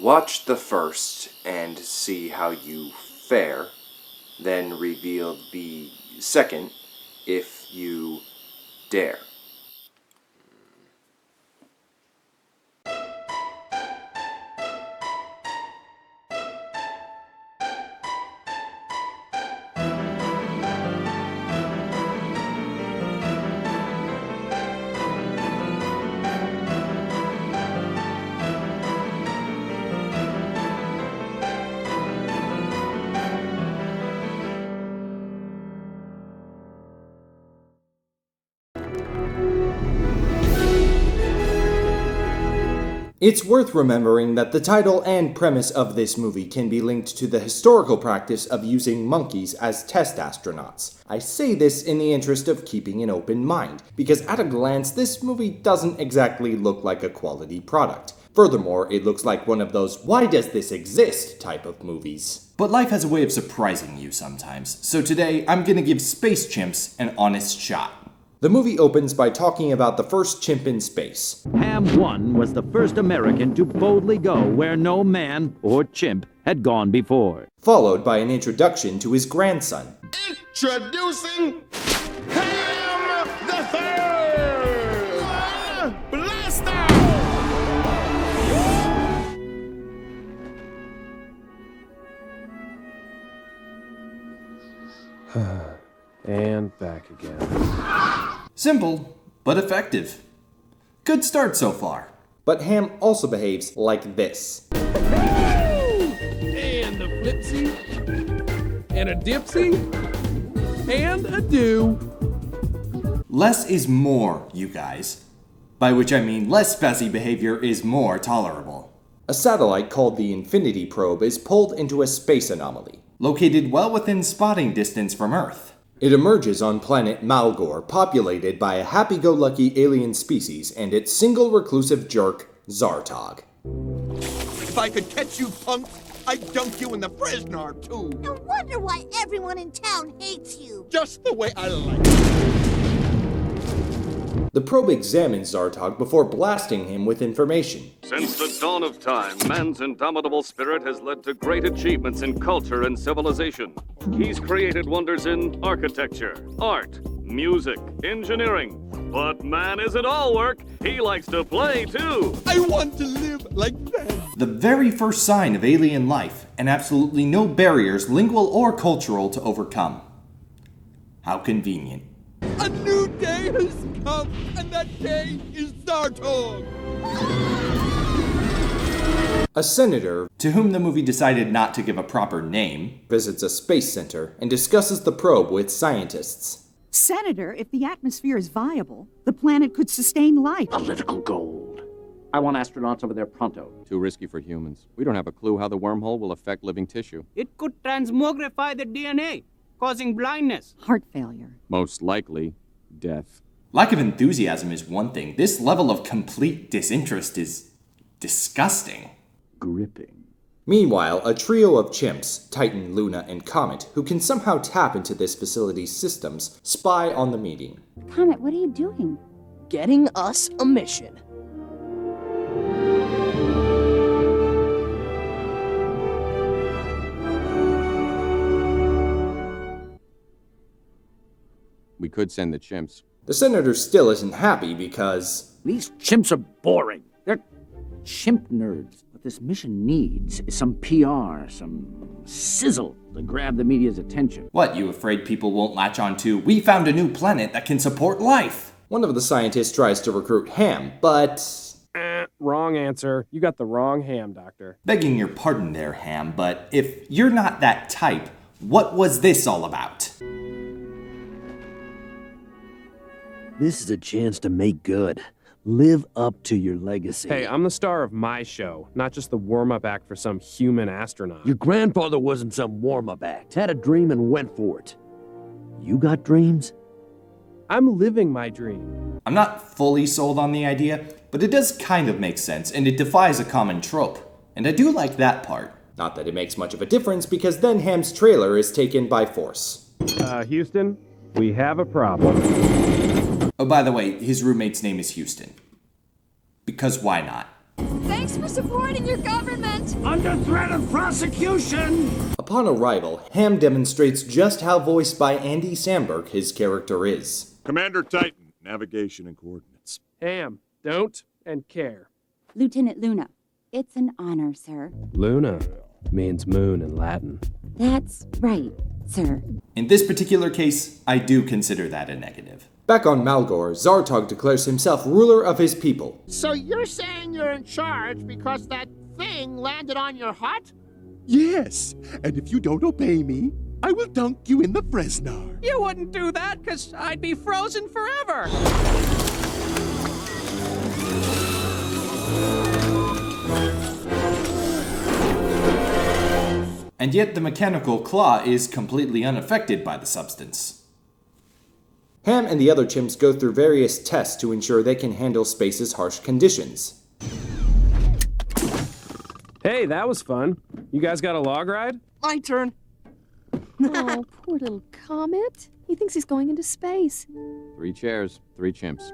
Watch the first and see how you fare, then reveal the second if you dare. It's worth remembering that the title and premise of this movie can be linked to the historical practice of using monkeys as test astronauts. I say this in the interest of keeping an open mind, because at a glance this movie doesn't exactly look like a quality product. Furthermore, it looks like one of those "why does this exist" type of movies. But life has a way of surprising you sometimes, so today I'm gonna give Space Chimps an honest shot. The movie opens by talking about the first chimp in space. Ham 1 was the first American to boldly go where no man or chimp had gone before. Followed by an introduction to his grandson. Introducing Ham the Third! Blaster! And back again. Simple, but effective. Good start so far. But Ham also behaves like this. And a flipsy. And a dipsy. And a do. Less is more, you guys. By which I mean less spazzy behavior is more tolerable. A satellite called the Infinity Probe is pulled into a space anomaly, located well within spotting distance from Earth. It emerges on planet Malgor, populated by a happy-go-lucky alien species and its single reclusive jerk, Zartog. If I could catch you, punk, I'd dunk you in the Fresnar, too. No wonder why everyone in town hates you. Just the way I like it. The probe examines Zartog before blasting him with information. Since the dawn of time, man's indomitable spirit has led to great achievements in culture and civilization. He's created wonders in architecture, art, music, engineering. But man isn't all work. He likes to play, too. I want to live like that. The very first sign of alien life, and absolutely no barriers, lingual or cultural, to overcome. How convenient. A new day has come, and that day is Zartog. A senator, to whom the movie decided not to give a proper name, visits a space center and discusses the probe with scientists. Senator, if the atmosphere is viable, the planet could sustain life. Political gold. I want astronauts over there pronto. Too risky for humans. We don't have a clue how the wormhole will affect living tissue. It could transmogrify the DNA, causing blindness. Heart failure. Most likely, death. Lack of enthusiasm is one thing. This level of complete disinterest is disgusting. Gripping. Meanwhile, a trio of chimps, Titan, Luna, and Comet, who can somehow tap into this facility's systems, spy on the meeting. Comet, what are you doing? Getting us a mission. We could send the chimps. The senator still isn't happy because These chimps are boring. They're chimp nerds. What this mission needs is some PR, some sizzle to grab the media's attention. What, you afraid people won't latch on to, "We found a new planet that can support life"? One of the scientists tries to recruit Ham, but... Wrong answer. You got the wrong Ham, Doctor. Begging your pardon there, Ham, but if you're not that type, what was this all about? This is a chance to make good. Live up to your legacy. Hey, I'm the star of my show, not just the warm-up act for some human astronaut. Your grandfather wasn't some warm-up act. Had a dream and went for it. You got dreams? I'm living my dream. I'm not fully sold on the idea, but it does kind of make sense, and it defies a common trope. And I do like that part. Not that it makes much of a difference, because then Ham's trailer is taken by force. Houston, we have a problem. Oh, by the way, his roommate's name is Houston. Because why not? Thanks Thanks for supporting your government! Under threat of prosecution! Upon arrival, Ham demonstrates just how voiced by Andy Samberg his character is. Commander Titan, navigation and coordinates. Ham, don't and care. Lieutenant Luna. It's an honor, sir. Luna means moon in Latin. That's right, sir. In this particular case, I do consider that a negative. Back on Malgor, Zartog declares himself ruler of his people. So you're saying you're in charge because that thing landed on your hut? Yes, and if you don't obey me, I will dunk you in the Fresnar. You wouldn't do that, because I'd be frozen forever. And yet the mechanical claw is completely unaffected by the substance. Ham and the other chimps go through various tests to ensure they can handle space's harsh conditions. Hey, that was fun. You guys got a log ride? My turn. Oh, poor little Comet. He thinks he's going into space. 3 chairs, 3 chimps.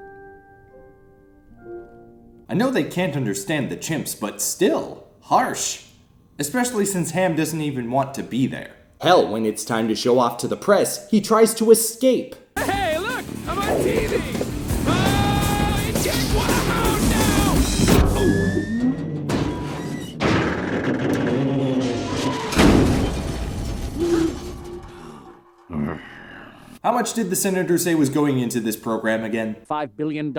I know they can't understand the chimps, but still, harsh. Especially since Ham doesn't even want to be there. Hell, when it's time to show off to the press, he tries to escape. Hey, look! I'm on TV! Oh, you can't How much did the senator say was going into this program again? $5 billion?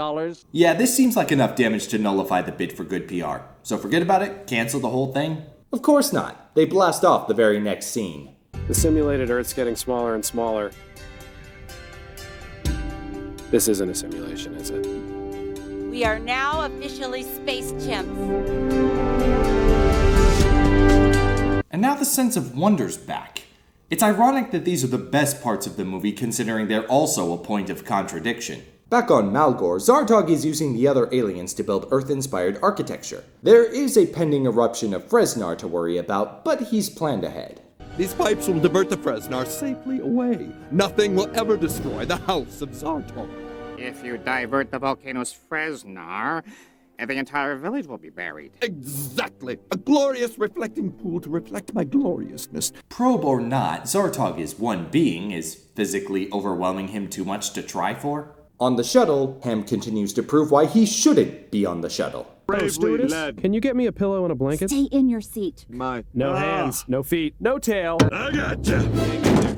Yeah, this seems like enough damage to nullify the bid for good PR. So forget about it? Cancel the whole thing? Of course not. They blast off the very next scene. The simulated Earth's getting smaller and smaller. This isn't a simulation, is it? We are now officially space chimps. And now the sense of wonder's back. It's ironic that these are the best parts of the movie considering they're also a point of contradiction. Back on Malgor, Zartog is using the other aliens to build Earth-inspired architecture. There is a pending eruption of Fresnar to worry about, but he's planned ahead. These pipes will divert the Fresnar safely away. Nothing will ever destroy the house of Zartog. If you divert the volcano's Fresnar, the entire village will be buried. Exactly. A glorious reflecting pool to reflect my gloriousness. Probe or not, Zartog is one being. Is physically overwhelming him too much to try for? On the shuttle, Ham continues to prove why he shouldn't be on the shuttle. Stewardess, can you get me a pillow and a blanket? Stay in your seat. No hands, no feet, no tail. I gotcha.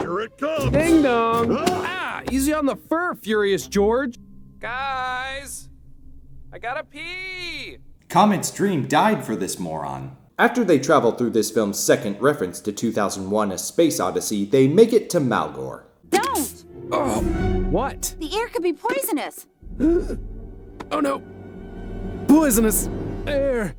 Here it comes. Ding dong. Ah, easy on the fur, Furious George. Guys, I gotta pee. Comet's dream died for this moron. After they travel through this film's second reference to 2001: A Space Odyssey, they make it to Malgor. Don't! Oh, what? The air could be poisonous. Oh no. Poisonous air.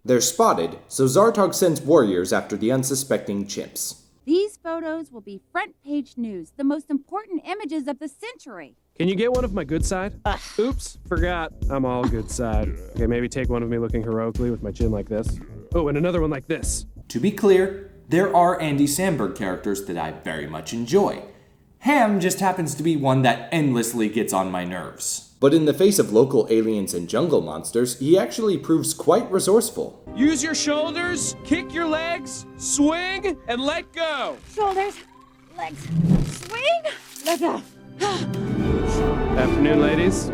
They're spotted, so Zartog sends warriors after the unsuspecting chimps. These photos will be front page news, the most important images of the century. Can you get one of my good side? Oops, forgot. I'm all good side. Okay, maybe take one of me looking heroically with my chin like this. Oh, and another one like this. To be clear, there are Andy Samberg characters that I very much enjoy. Ham just happens to be one that endlessly gets on my nerves. But in the face of local aliens and jungle monsters, he actually proves quite resourceful. Use your shoulders, kick your legs, swing, and let go. Shoulders, legs, swing, let go. Afternoon, ladies.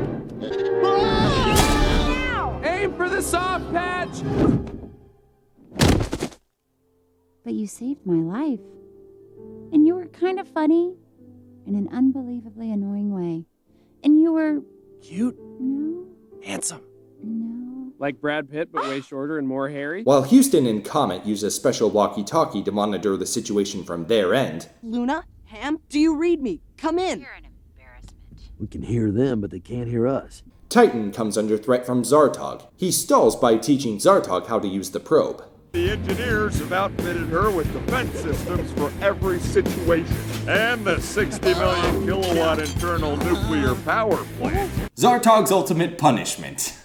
Aim for the soft patch. But you saved my life. And you were kind of funny in an unbelievably annoying way. And you were... Cute. No. Handsome. No. Like Brad Pitt, but way shorter and more hairy? While Houston and Comet use a special walkie-talkie to monitor the situation from their end. Luna, Ham, do you read me? Come in. You're an embarrassment. We can hear them, but they can't hear us. Titan comes under threat from Zartog. He stalls by teaching Zartog how to use the probe. The engineers have outfitted her with defense systems for every situation, and the 60 million kilowatt internal nuclear power plant. Zartog's ultimate punishment.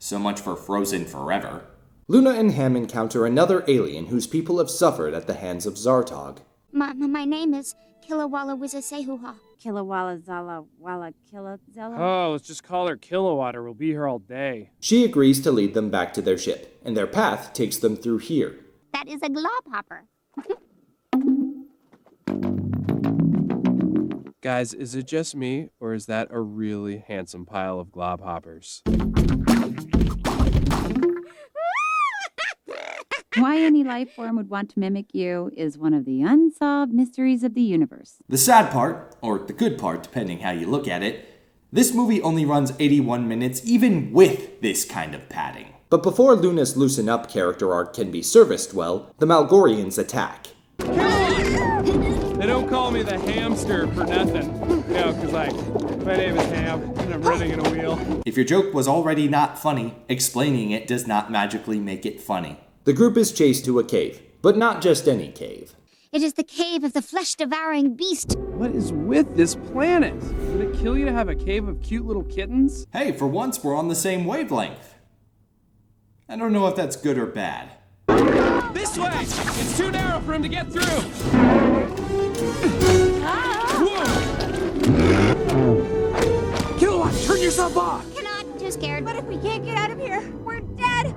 So much for frozen forever. Luna and Ham encounter another alien whose people have suffered at the hands of Zartog. My name is Kilowalla Wizasehuha. Kilowalla Zala Walla Kilozella. Oh, let's just call her Kilowatt, we'll be here all day. She agrees to lead them back to their ship, and their path takes them through here. That is a globhopper. Guys, is it just me, or is that a really handsome pile of globhoppers? Why any life form would want to mimic you is one of the unsolved mysteries of the universe. The sad part, or the good part, depending how you look at it, this movie only runs 81 minutes even with this kind of padding. But before Luna's loosen up character arc can be serviced well, the Malgorians attack. They don't call me the hamster for nothing. You know, because, my name is Ham, and I'm running in a wheel. If your joke was already not funny, explaining it does not magically make it funny. The group is chased to a cave, but not just any cave. It is the cave of the flesh-devouring beast. What is with this planet? Would it kill you to have a cave of cute little kittens? Hey, for once we're on the same wavelength. I don't know if that's good or bad. This way! It's too narrow for him to get through! Whoa! Kilowatt, turn yourself off! Cannot, too scared. But if we can't get out of here, we're dead!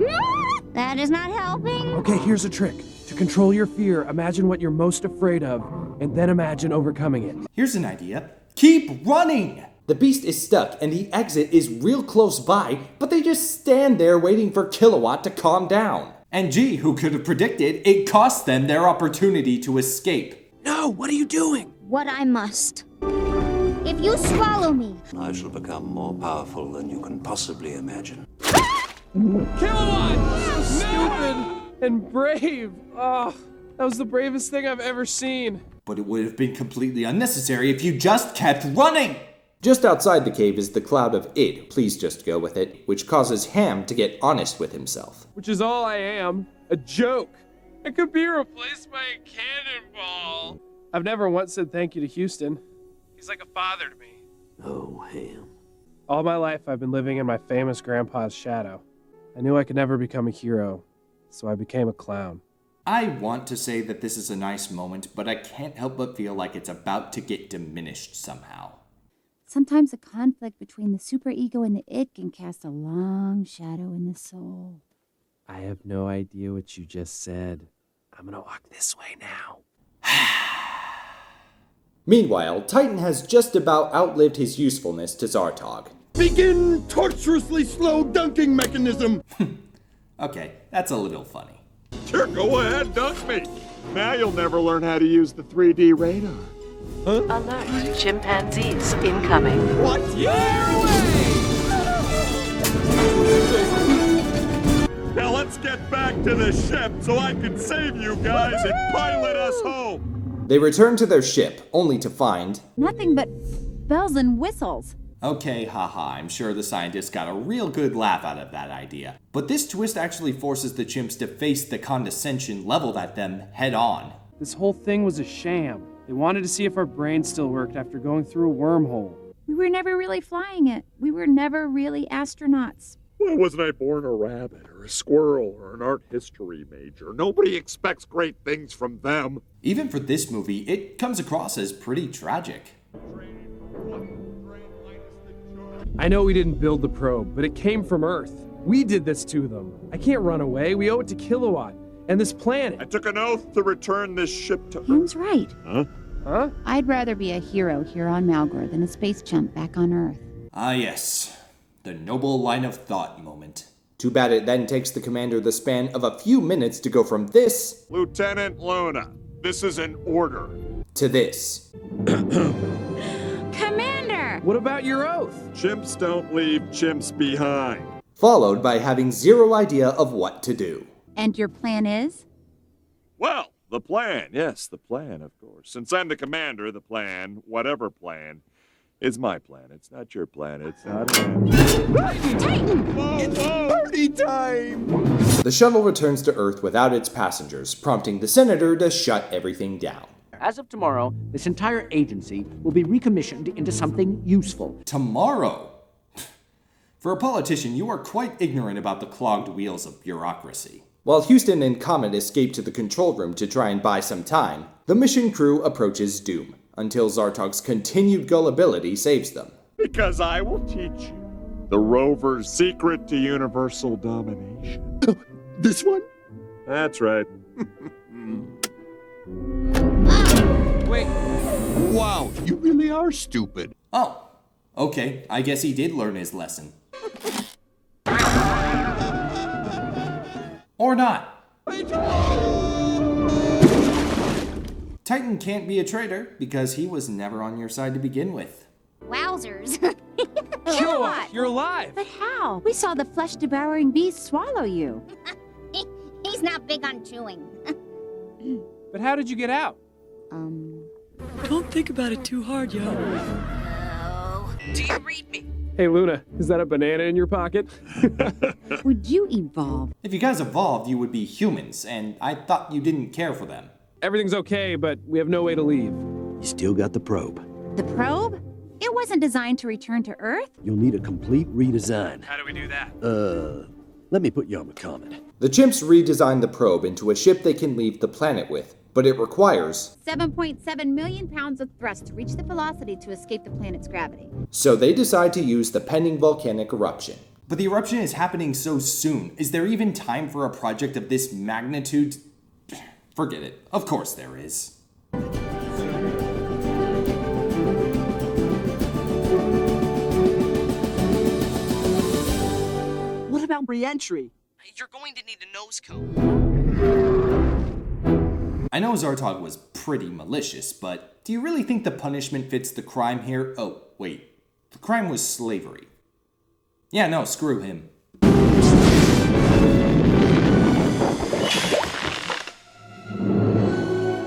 That is not helping. Okay, here's a trick. To control your fear, imagine what you're most afraid of, and then imagine overcoming it. Here's an idea. Keep running! The beast is stuck, and the exit is real close by, but they just stand there waiting for Kilowatt to calm down. And gee, who could have predicted it cost them their opportunity to escape? No, what are you doing? What I must. If you swallow me, I shall become more powerful than you can possibly imagine. Kilowatt! So stupid and brave. Oh, that was the bravest thing I've ever seen. But it would have been completely unnecessary if you just kept running! Just outside the cave is the cloud of id, please just go with it, which causes Ham to get honest with himself. Which is all I am, a joke. I could be replaced by a cannonball. I've never once said thank you to Houston. He's like a father to me. Oh, Ham. All my life I've been living in my famous grandpa's shadow. I knew I could never become a hero, so I became a clown. I want to say that this is a nice moment, but I can't help but feel like it's about to get diminished somehow. Sometimes a conflict between the superego and the id can cast a long shadow in the soul. I have no idea what you just said. I'm gonna walk this way now. Meanwhile, Titan has just about outlived his usefulness to Zartog. Begin tortuously slow dunking mechanism! Okay, that's a little funny. Sure, go ahead, dunk me. Now you'll never learn how to use the 3D radar. Huh? Alert, chimpanzees incoming. What? Now let's get back to the ship so I can save you guys and pilot us home. They return to their ship, only to find... nothing but bells and whistles. Okay, haha, I'm sure the scientists got a real good laugh out of that idea. But this twist actually forces the chimps to face the condescension leveled at them head on. This whole thing was a sham. They wanted to see if our brains still worked after going through a wormhole. We were never really flying it. We were never really astronauts. Why wasn't I born a rabbit or a squirrel or an art history major? Nobody expects great things from them. Even for this movie, it comes across as pretty tragic. I know we didn't build the probe, but it came from Earth. We did this to them. I can't run away. We owe it to Kilowatt and this planet. I took an oath to return this ship to Earth. Ham's right. Huh? Huh? I'd rather be a hero here on Malgor than a space chump back on Earth. Ah yes, the noble line of thought moment. Too bad it then takes the commander the span of a few minutes to go from this... Lieutenant Luna, this is an order. ...to this. Commander! What about your oath? Chimps don't leave chimps behind. Followed by having zero idea of what to do. And your plan is? Well, the plan, yes, the plan, of course. Since I'm the commander, the plan, whatever plan, is my plan. It's not your plan, it's not mine. Titan! Whoa, It's whoa! party time! The shuttle returns to Earth without its passengers, prompting the senator to shut everything down. As of tomorrow, this entire agency will be recommissioned into something useful. Tomorrow? For a politician, you are quite ignorant about the clogged wheels of bureaucracy. While Houston and Comet escape to the control room to try and buy some time, the mission crew approaches Doom. until Zartog's continued gullibility saves them. Because I will teach you the rover's secret to universal domination. This one? That's right. Wait. Wow, you really are stupid. Oh, okay, I guess he did learn his lesson. Or not. Titan can't be a traitor because he was never on your side to begin with. Wowzers. Sure, you're alive. But how? We saw the flesh-devouring beast swallow you. He's not big on chewing. But how did you get out? Don't think about it too hard, yo. Do you read me? Hey, Luna, is that a banana in your pocket? Would you evolve? If you guys evolved, you would be humans, and I thought you didn't care for them. Everything's okay, but we have no way to leave. You still got the probe. The probe? It wasn't designed to return to Earth? You'll need a complete redesign. How do we do that? Let me put you on the comment. The Chimps redesigned the probe into a ship they can leave the planet with, but it requires 7.7 million pounds of thrust to reach the velocity to escape the planet's gravity. So they decide to use the pending volcanic eruption. But the eruption is happening so soon. Is there even time for a project of this magnitude? Forget it. Of course there is. What about re-entry? You're going to need a nose cone. I know Zartog was pretty malicious, but do you really think the punishment fits the crime here? Oh, wait. The crime was slavery. Yeah, no, screw him.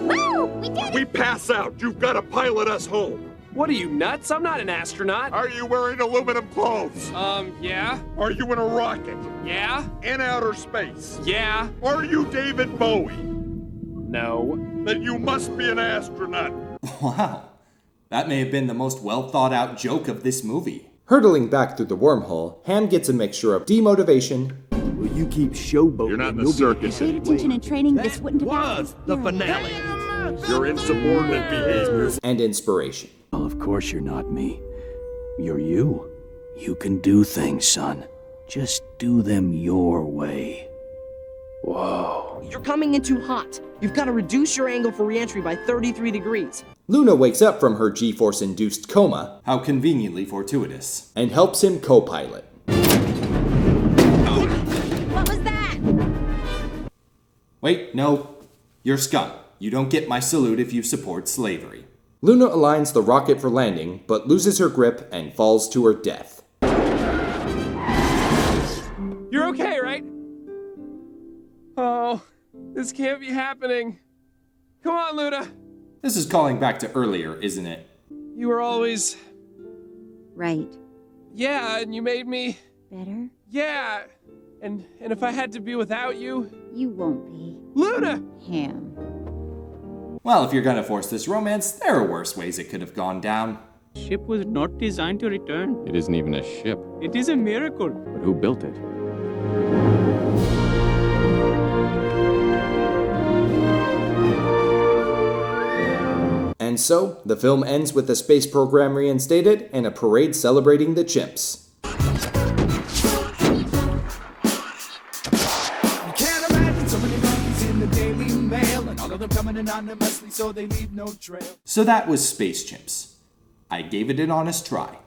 Woo! We did it! We pass out. You've got to pilot us home. What are you, nuts? I'm not an astronaut. Are you wearing aluminum clothes? Yeah. Are you in a rocket? Yeah. In outer space? Yeah. Are you David Bowie? No. Then you must be an astronaut. Wow. That may have been the most well-thought-out joke of this movie. Hurtling back through the wormhole, Ham gets a mixture of demotivation. Will you keep showboating? You're not in the circus Paid attention in training, this wouldn't have happened. The finale. Your insubordinate behavior. And inspiration. Well, of course you're not me. You're you. You can do things, son. Just do them your way. Whoa. You're coming in too hot. You've got to reduce your angle for re-entry by 33 degrees. Luna wakes up from her G-force-induced coma, how conveniently fortuitous, and helps him co-pilot. What was that? Wait, no. You're scum. You don't get my salute if you support slavery. Luna aligns the rocket for landing, but loses her grip and falls to her death. You're okay, right? Oh, this can't be happening. Come on, Luna. This is calling back to earlier, isn't it? You were always... Right. Yeah, and you made me... Better? Yeah. And if I had to be without you... You won't be. Luna! Ham. Well, if you're gonna force this romance, there are worse ways it could have gone down. Ship was not designed to return. It isn't even a ship. It is a miracle. But who built it? And so, the film ends with the space program reinstated and a parade celebrating the Chimps. So that was Space Chimps. I gave it an honest try,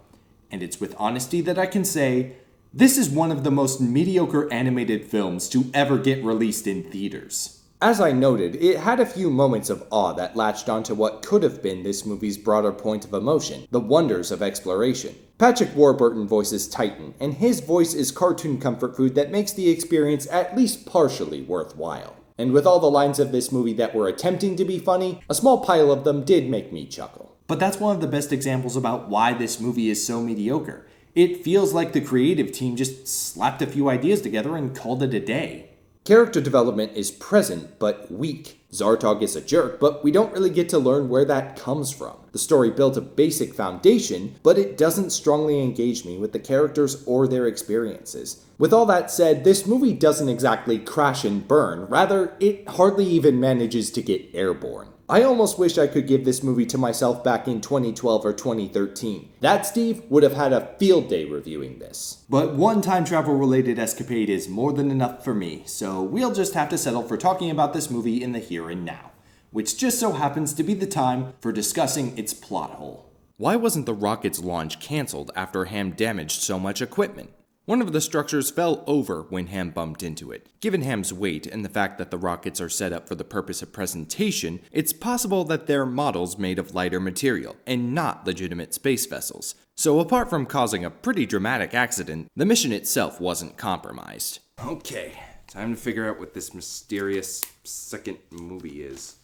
and it's with honesty that I can say, this is one of the most mediocre animated films to ever get released in theaters. As I noted, it had a few moments of awe that latched onto what could have been this movie's broader point of emotion, the wonders of exploration. Patrick Warburton voices Titan, and his voice is cartoon comfort food that makes the experience at least partially worthwhile. And with all the lines of this movie that were attempting to be funny, a small pile of them did make me chuckle. But that's one of the best examples about why this movie is so mediocre. It feels like the creative team just slapped a few ideas together and called it a day. Character development is present, but weak. Zartog is a jerk, but we don't really get to learn where that comes from. The story built a basic foundation, but it doesn't strongly engage me with the characters or their experiences. With all that said, this movie doesn't exactly crash and burn, rather, it hardly even manages to get airborne. I almost wish I could give this movie to myself back in 2012 or 2013. That Steve would have had a field day reviewing this. But one time travel related escapade is more than enough for me, so we'll just have to settle for talking about this movie in the here and now, which just so happens to be the time for discussing its plot hole. Why wasn't the rocket's launch cancelled after Ham damaged so much equipment? One of the structures fell over when Ham bumped into it. Given Ham's weight and the fact that the rockets are set up for the purpose of presentation, it's possible that they're models made of lighter material, and not legitimate space vessels. So apart from causing a pretty dramatic accident, the mission itself wasn't compromised. Okay, time to figure out what this mysterious second movie is.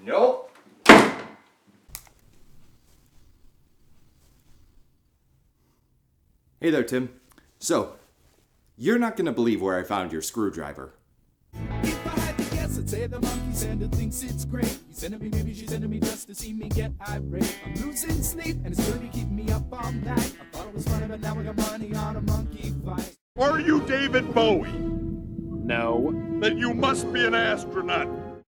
Nope. Hey there, Tim. So, you're not gonna believe where I found your screwdriver. If I had to guess, I'd say the monkey Santa thinks it's great. He's sending me, maybe she's sending me just to see me get irate. I'm losing sleep, and it's gonna be keeping me up all night. I thought it was funny, but now I got money on a monkey fight. Are you David Bowie? No. Then you must be an astronaut.